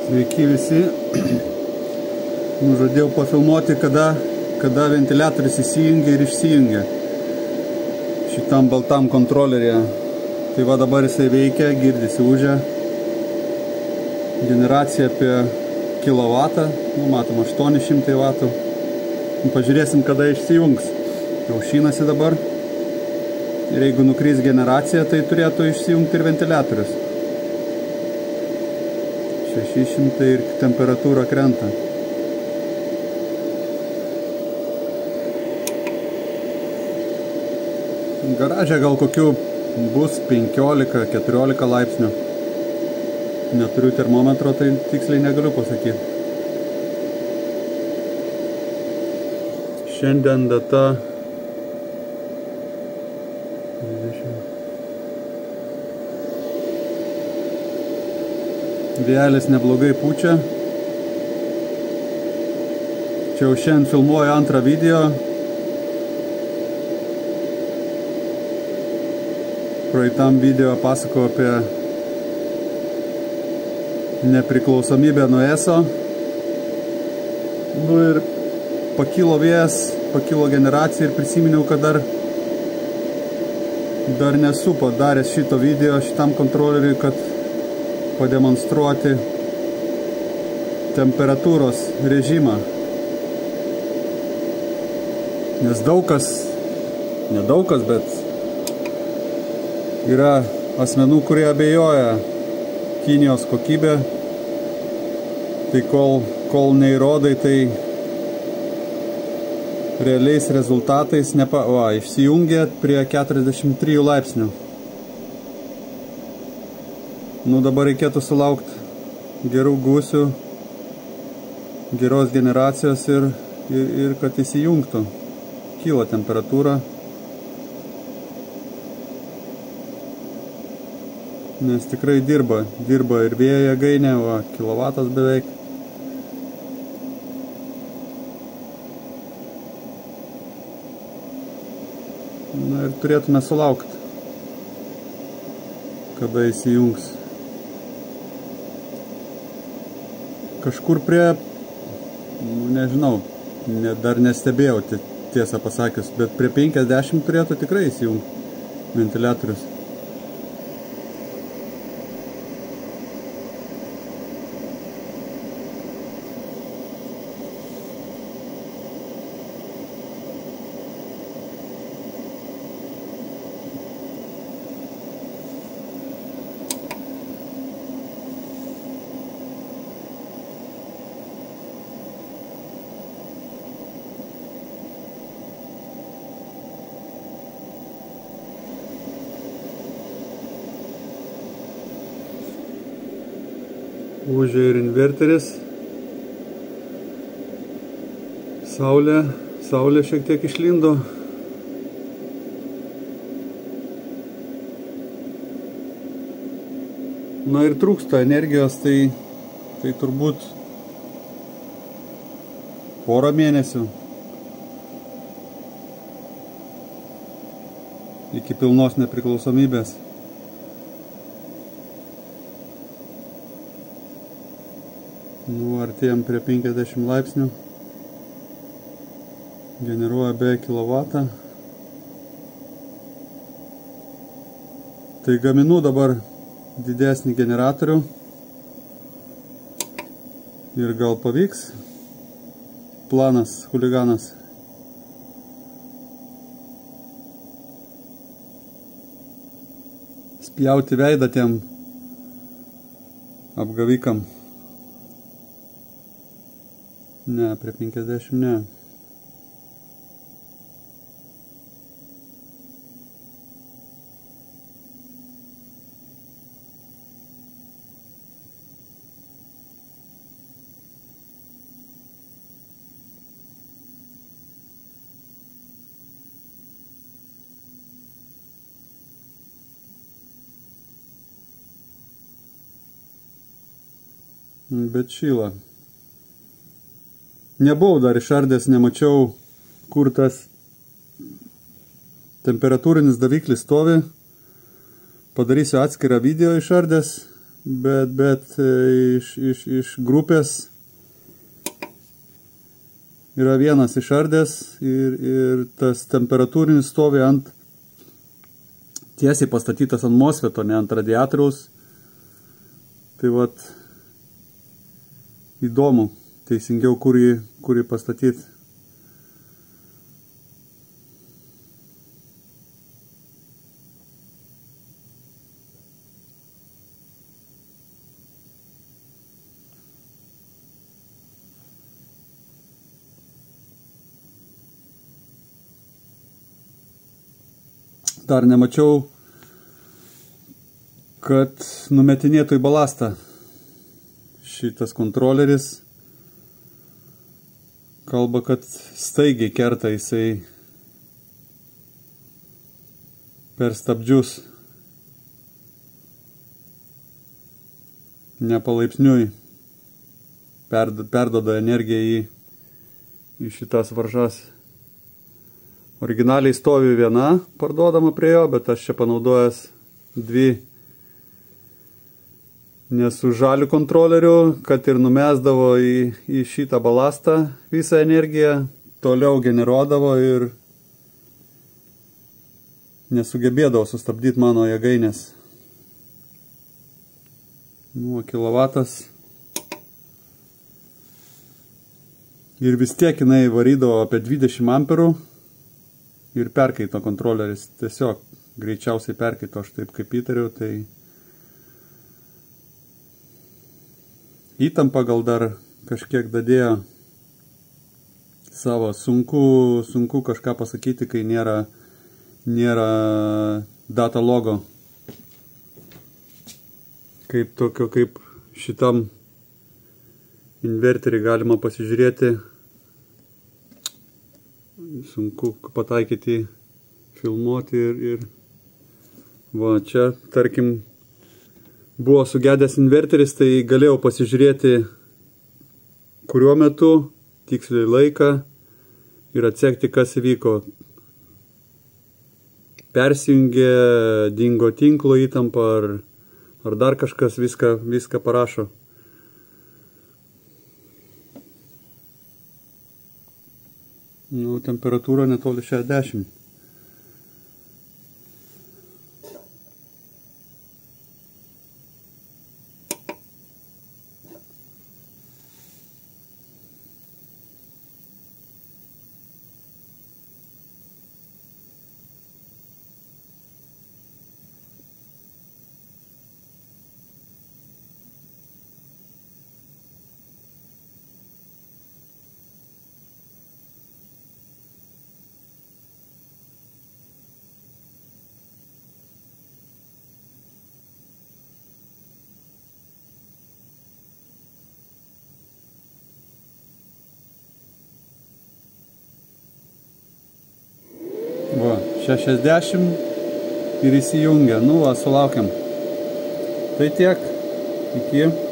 Sveiki visi. Žadėjau pafilmuoti, kada ventiliatorius įsijungia ir išsijungia šitam baltam kontroleryje. Tai va dabar jisai veikia, girdisi ūžia. Generacija apie kilovatą, matom 800 vatų. Pažiūrėsim, kada išsijungs. Aušinasi dabar. Ir jeigu nukris generacija, tai turėtų išsijungti ir ventiliatorius. 600 ir temperatūra krenta. Garaže gal kokių bus 15-14 laipsnių. Neturiu termometro, tai tiksliai negaliu pasakyti. Šiandien data 30. Vėjelis neblogai pučia. Čia jau šiandien filmuoju antrą video. Praeitam video pasakojau apie nepriklausomybę nuo ESO. Nu ir pakilo vėjas, pakilo generacija ir prisiminiau, kad dar nesu padaręs šito video šitam kontroleriui, kad pademonstruoti temperatūros režimą. Nes nedaug kas, bet yra asmenų, kurie abejoja Kinijos kokybę. Tai kol neįrodai, tai realiais rezultatais išsijungė prie 43 laipsnių. Nu dabar reikėtų sulaukti gerų gūsių, geros generacijos ir kad įsijungtų. Kyla temperatūra. Nes tikrai dirba ir vėjo jėgainė, kilovatas beveik. Na ir turėtume sulaukti, kada įsijungs. Kažkur prie, nežinau, dar nestebėjau, tiesą pasakius, bet prie 50 turėtų tikrai įsijungti ventiliatorius. Ūžia ir inverteris. Saulė šiek tiek išlindo. Na ir trūksta energijos, tai turbūt porą mėnesių iki pilnos nepriklausomybės. Nu, artėjom prie 50 laipsnių. Generuoja be kilovatą. Tai gaminu dabar didesnį generatorių. Ir gal pavyks. Planas, chuliganas. Spjauti veidą tiem apgavikam. Ne, prie 50 ne. Bet šyla. Nebuvau dar išardęs, nemačiau, kur tas temperatūrinis daviklis stovi. Padarysiu atskirą video išardęs bet iš grupės yra vienas išardęs ir tas temperatūrinis stovi ant tiesiai pastatytas ant MOSFET'o, ne ant radiatoriaus. Tai vat įdomu, teisingiau kur jį pastatyti. Dar nemačiau, kad numetinėtų į balastą šitas kontroleris. Kalba, kad staigiai kerta jisai per stabdžius, nepalaipsniui perdoda energiją į šitas varžas. Originaliai stovi viena parduodama prie jo, bet aš čia panaudojęs dvi, nes su žaliu kontroleriu, kad ir numesdavo į šitą balastą visą energiją, toliau generuodavo ir nesugebėdavo sustabdyti mano jėgainės. Kilovatas. Ir vis tiek jinai varydavo apie 20 amperų. Ir perkaito kontroleris, tiesiog greičiausiai perkaito, aš taip kaip įtariau, tai įtampa gal dar kažkiek dadėjo savo, sunku kažką pasakyti, kai nėra data logo, kaip tokio, kaip šitam inverterį galima pasižiūrėti. Sunku pataikyti, filmuoti ir va, čia, tarkim, buvo sugedęs inverteris, tai galėjau pasižiūrėti, kuriuo metu, tiksliai laiką ir atsekti, kas įvyko. Persijungė, dingo tinklo įtampa ar dar kažkas, viską parašo. Temperatūra netoli 60. Va, 60 ir įsijungia. Va, sulaukiam. Tai tiek. Iki.